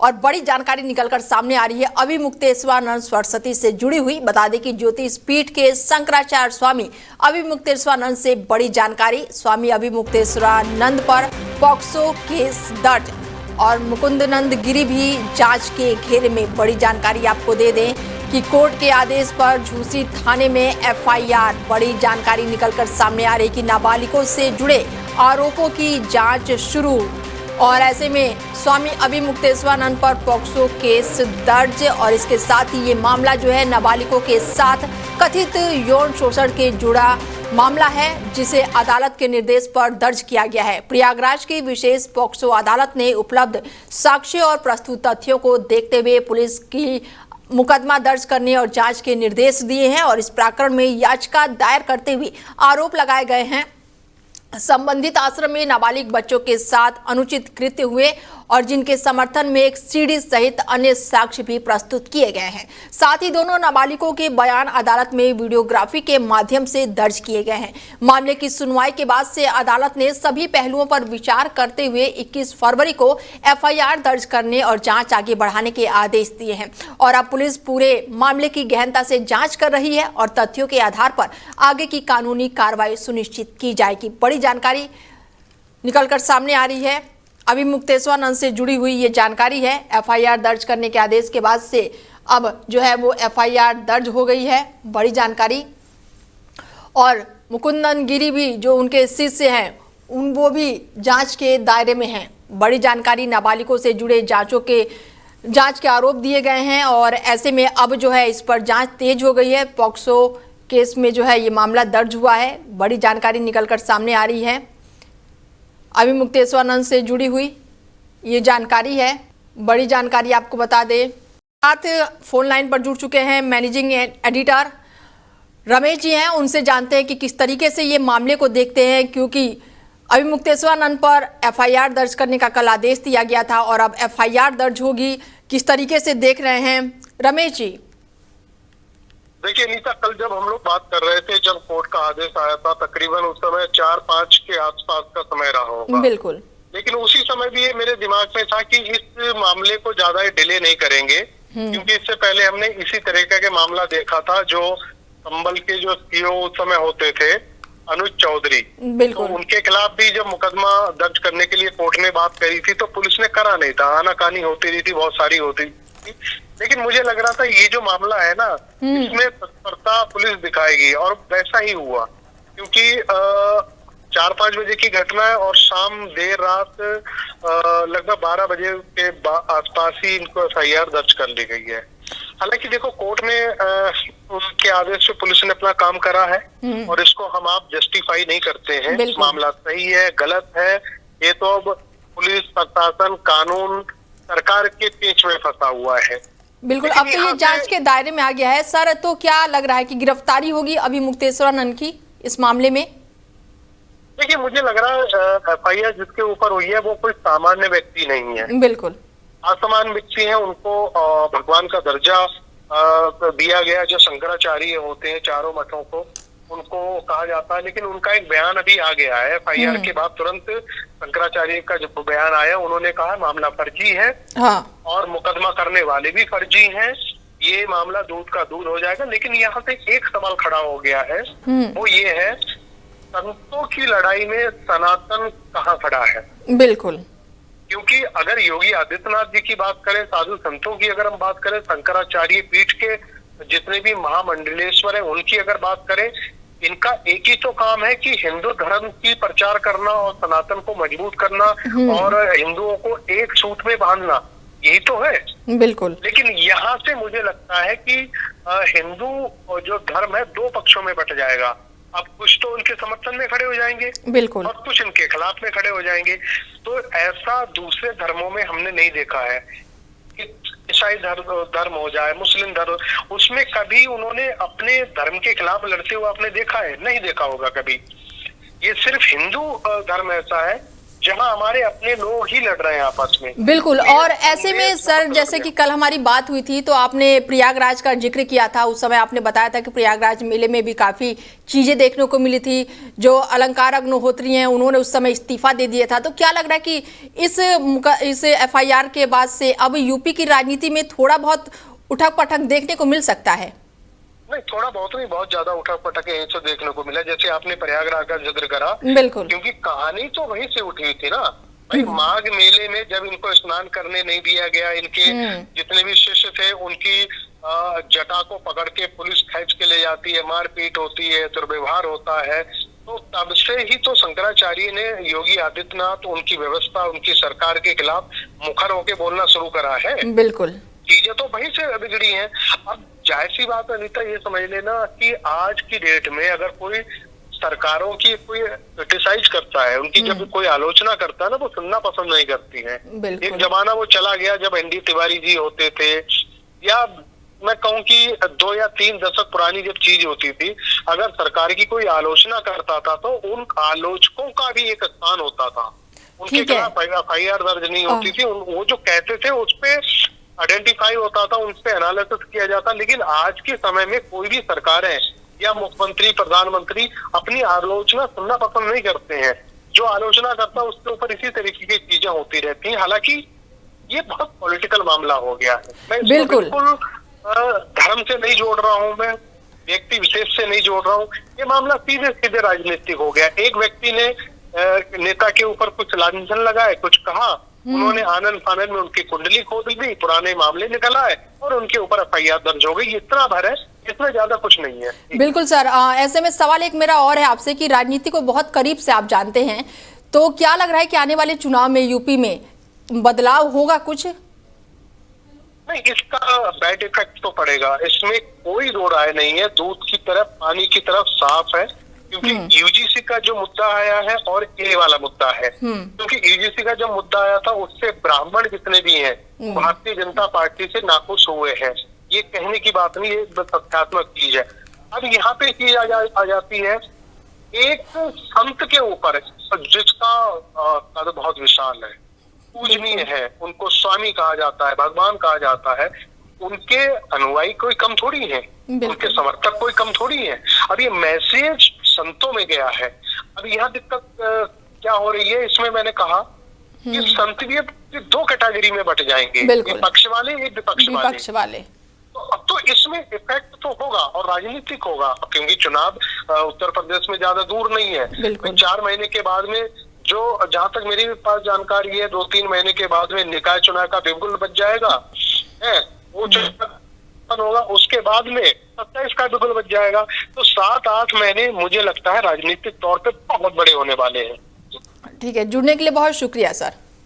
और बड़ी जानकारी निकलकर सामने आ रही है अभिमुक्तेश्वरानंद सरस्वती से जुड़ी हुई। बता दें कि ज्योतिष पीठ के शंकराचार्य स्वामी अभिमुक्तेश्वरानंद से बड़ी जानकारी। स्वामी अभिमुक्तेश्वरानंद पर पॉक्सो केस दर्ज और मुकुंदनंद गिरी भी जांच के घेरे में। बड़ी जानकारी आपको दे दें कि कोर्ट के आदेश पर झूसी थाने में एफआईआर। बड़ी जानकारी निकलकर सामने आ रही कि नाबालिगों से जुड़े आरोपों की जांच शुरू और ऐसे में स्वामी अभिमुक्तेश्वरानंद पर पॉक्सो केस दर्ज और इसके साथ ही ये मामला जो है नाबालिगों के साथ कथित यौन शोषण के जुड़ा मामला है, जिसे अदालत के निर्देश पर दर्ज किया गया है। प्रयागराज की विशेष पॉक्सो अदालत ने उपलब्ध साक्ष्य और प्रस्तुत तथ्यों को देखते हुए पुलिस की मुकदमा दर्ज करने और जांच के निर्देश दिए हैं और इस प्रकरण में याचिका दायर करते हुए आरोप लगाए गए हैं संबंधित आश्रम में नाबालिग बच्चों के साथ अनुचित कृत्य हुए और जिनके समर्थन में एक सीडी सहित अन्य साक्ष्य भी प्रस्तुत किए गए हैं। साथ ही दोनों नाबालिगों के बयान अदालत में वीडियोग्राफी के माध्यम से दर्ज किए गए हैं। मामले की सुनवाई के बाद से अदालत ने सभी पहलुओं पर विचार करते हुए 21 फरवरी को एफआईआर दर्ज करने और जांच आगे बढ़ाने के आदेश दिए हैं और अब पुलिस पूरे मामले की गहनता से जांच कर रही है और तथ्यों के आधार पर आगे की कानूनी कार्रवाई सुनिश्चित की जाएगी। बड़ी जानकारी निकलकर सामने आ रही है। अभिमुक्तेश्वरानंद से जुड़ी हुई ये जानकारी है। एफआईआर दर्ज करने के आदेश के बाद से अब जो है वो एफआईआर दर्ज हो गई है। बड़ी जानकारी। और मुकुंदन गिरी भी जो उनके शिष्य हैं वो भी जांच के दायरे में हैं। बड़ी जानकारी। नाबालिगों से जुड़े जांच के आरोप दिए गए हैं और ऐसे में अब जो है इस पर जांच तेज हो गई है। पॉक्सो केस में जो है ये मामला दर्ज हुआ है। बड़ी जानकारी निकलकर सामने आ रही है। अभिमुक्तेश्वरानंद से जुड़ी हुई ये जानकारी है। बड़ी जानकारी आपको बता दें। साथ फोन लाइन पर जुड़ चुके हैं मैनेजिंग एडिटर रमेश जी हैं, उनसे जानते हैं कि किस तरीके से ये मामले को देखते हैं, क्योंकि अभिमुक्तेश्वरानंद पर एफआईआर दर्ज करने का कल आदेश दिया गया था और अब एफआईआर दर्ज होगी। किस तरीके से देख रहे हैं रमेश जी? देखिए नीता, कल जब हम लोग बात कर रहे थे, जब कोर्ट का आदेश आया था, तकरीबन उस समय 4-5 के आसपास का समय रहा होगा। बिल्कुल। लेकिन उसी समय भी ये मेरे दिमाग में था कि इस मामले को ज्यादा डिले नहीं करेंगे, क्योंकि इससे पहले हमने इसी तरीके के मामला देखा था। जो संबल के जो सीओ उस समय होते थे अनुज चौधरी, तो उनके खिलाफ भी जब मुकदमा दर्ज करने के लिए कोर्ट ने बात करी थी तो पुलिस ने करा नहीं था। आनाकानी होती रही थी, बहुत सारी होती थी। लेकिन मुझे लग रहा था ये जो मामला है ना, इसमें तत्परता पुलिस दिखाएगी और वैसा ही हुआ, क्योंकि 4-5 बजे की घटना है और शाम देर रात लगभग 12 बजे के आसपास ही इनको एफआईआर दर्ज कर ली गई है। हालांकि देखो, कोर्ट ने उनके आदेश से पुलिस ने अपना काम करा है और इसको हम आप जस्टिफाई नहीं करते हैं। मामला सही है गलत है, ये तो अब पुलिस प्रशासन कानून सरकार के पेच में फंसा हुआ है। बिल्कुल। अब तो ये जांच के दायरे में आ गया है सर, तो क्या लग रहा है कि गिरफ्तारी होगी अभिमुक्तेश्वरानंद की इस मामले में? देखिए, मुझे लग रहा है एफआईआर जिसके ऊपर हुई है वो कोई सामान्य व्यक्ति नहीं है। बिल्कुल असामान्य व्यक्ति है, उनको भगवान का दर्जा दिया गया। जो शंकराचार्य होते हैं चारों मठों को, उनको कहा जाता है। लेकिन उनका एक बयान अभी आ गया है एफआईआर के बाद तुरंत। शंकराचार्य का जब बयान आया, उन्होंने कहा मामला फर्जी है। हाँ। और मुकदमा करने वाले भी फर्जी हैं, ये मामला दूध का दूध हो जाएगा। लेकिन यहाँ से एक सवाल खड़ा हो गया है, वो ये है, संतों की लड़ाई में सनातन कहाँ खड़ा है? बिल्कुल। क्योंकि अगर योगी आदित्यनाथ जी की बात करें, साधु संतों की अगर हम बात करें, शंकराचार्य पीठ के जितने भी महामंडलेश्वर हैं उनकी अगर बात करें, इनका एक ही तो काम है कि हिंदू धर्म की प्रचार करना और सनातन को मजबूत करना और हिंदुओं को एक सूत में बांधना, यही तो है। बिल्कुल। लेकिन यहाँ से मुझे लगता है कि हिंदू जो धर्म है दो पक्षों में बट जाएगा। अब कुछ तो उनके समर्थन में खड़े हो जाएंगे, बिल्कुल, और कुछ इनके खिलाफ में खड़े हो जाएंगे। तो ऐसा दूसरे धर्मों में हमने नहीं देखा है। ईसाई धर्म हो जाए, मुस्लिम धर्म, उसमें कभी उन्होंने अपने धर्म के खिलाफ लड़ते हुए आपने देखा है? नहीं देखा होगा कभी। ये सिर्फ हिंदू धर्म ऐसा है जहां हमारे अपने लोग ही लड़ रहे हैं आपस में। बिल्कुल। तो और ऐसे में सर, जैसे कि कल हमारी बात हुई थी तो आपने प्रयागराज का जिक्र किया था। उस समय आपने बताया था कि प्रयागराज मेले में भी काफी चीजें देखने को मिली थी। जो अलंकार अग्निहोत्री हैं उन्होंने उस समय इस्तीफा दे दिया था। तो क्या लग रहा है कि इस एफआईआर के बाद से अब यूपी की राजनीति में थोड़ा बहुत उठक पटक देखने को मिल सकता है? नहीं, थोड़ा बहुत नहीं, बहुत ज्यादा उठक पटक यहीं से देखने को मिला। जैसे आपने प्रयागराज का जिक्र करा, बिल्कुल, क्योंकि कहानी तो वहीं से उठी हुई थी ना भाई। माघ मेले में जब इनको स्नान करने नहीं दिया गया, इनके जितने भी शिष्य थे उनकी जटा को पकड़ के पुलिस खींच के ले जाती है, मारपीट होती है, दुर्व्यवहार होता है, तो तब से ही तो शंकराचार्य ने योगी आदित्यनाथ उनकी व्यवस्था, उनकी सरकार के खिलाफ मुखर होके बोलना शुरू करा है। बिल्कुल, चीजें तो वहीं से बिगड़ी हैं। अब जाहिर सी बात है अनीता, ये समझ लेना कि आज की डेट में अगर कोई सरकारों की कोई क्रिटिसाइज करता है, उनकी जब कोई आलोचना करता है ना, वो सुनना पसंद नहीं करती है। एक जमाना वो चला गया जब एनडी तिवारी जी होते थे, या मैं कहूँ कि 2 या 3 दशक पुरानी जब चीज होती थी, अगर सरकार की कोई आलोचना करता था तो उन आलोचकों का भी एक स्थान होता था, उनके खिलाफ एफआईआर दर्ज नहीं होती थी। वो जो कहते थे उस पे आइडेंटिफाई होता था, उन पे एनालिसिस किया जाता। लेकिन आज के समय में कोई भी सरकारें या मुख्यमंत्री, प्रधानमंत्री अपनी आलोचना सुनना पसंद नहीं करते हैं। जो आलोचना करता है उसके ऊपर इसी तरीके की चीजें होती रहती हैं। हालांकि ये बहुत पॉलिटिकल मामला हो गया है। मैं बिल्कुल धर्म से नहीं जोड़ रहा हूँ, मैं व्यक्ति विशेष से नहीं जोड़ रहा हूँ। ये मामला सीधे सीधे राजनीतिक हो गया। एक व्यक्ति ने नेता के ऊपर कुछ लांछन लगाए, कुछ कहा, उन्होंने आनंद फानंद में उनकी कुंडली खोद दी, पुराने मामले निकल आए और उनके ऊपर एफआईआर दर्ज हो गई। इतना भर है, इसमें ज्यादा कुछ नहीं है। बिल्कुल सर। ऐसे में सवाल एक मेरा और है आपसे कि राजनीति को बहुत करीब से आप जानते हैं, तो क्या लग रहा है कि आने वाले चुनाव में यूपी में बदलाव होगा कुछ? नहीं, इसका बैड इफेक्ट तो पड़ेगा, इसमें कोई दो राय नहीं है। दूध की तरफ पानी की तरफ साफ है, क्योंकि यूजीसी का जो मुद्दा आया है और ये वाला मुद्दा है। क्योंकि यूजीसी का जो मुद्दा आया था उससे ब्राह्मण जितने भी हैं भारतीय जनता पार्टी से नाखुश हुए हैं। ये कहने की बात नहीं, ये तथ्यात्मक चीज है। अब यहाँ पे चीज आ जाती है एक संत के ऊपर, जिसका कद बहुत विशाल है, पूजनीय है, उनको स्वामी कहा जाता है, भगवान कहा जाता है। उनके अनुयायी कोई कम थोड़ी है, उनके समर्थक कोई कम थोड़ी है। अब ये मैसेज संतों में गया है। अब यहाँ दिक्कत क्या हो रही है, इसमें मैंने कहा कि संत भी 2 कैटेगरी में बट जाएंगे, एक पक्ष वाले, एक विपक्ष वाले। तो अब तो इसमें इफेक्ट तो होगा और राजनीतिक होगा, क्योंकि चुनाव उत्तर प्रदेश में ज्यादा दूर नहीं है। 4 महीने के बाद में, जो जहां तक मेरे पास जानकारी है, 2-3 महीने के बाद में निकाय चुनाव का बिल्कुल बच जाएगा है, वो चुनाव होगा। उसके बाद में 27 का बिल्कुल बच जाएगा। तो 7-8 महीने मुझे लगता है राजनीतिक तौर पे बहुत बड़े होने वाले हैं। ठीक है, जुड़ने के लिए बहुत शुक्रिया सर।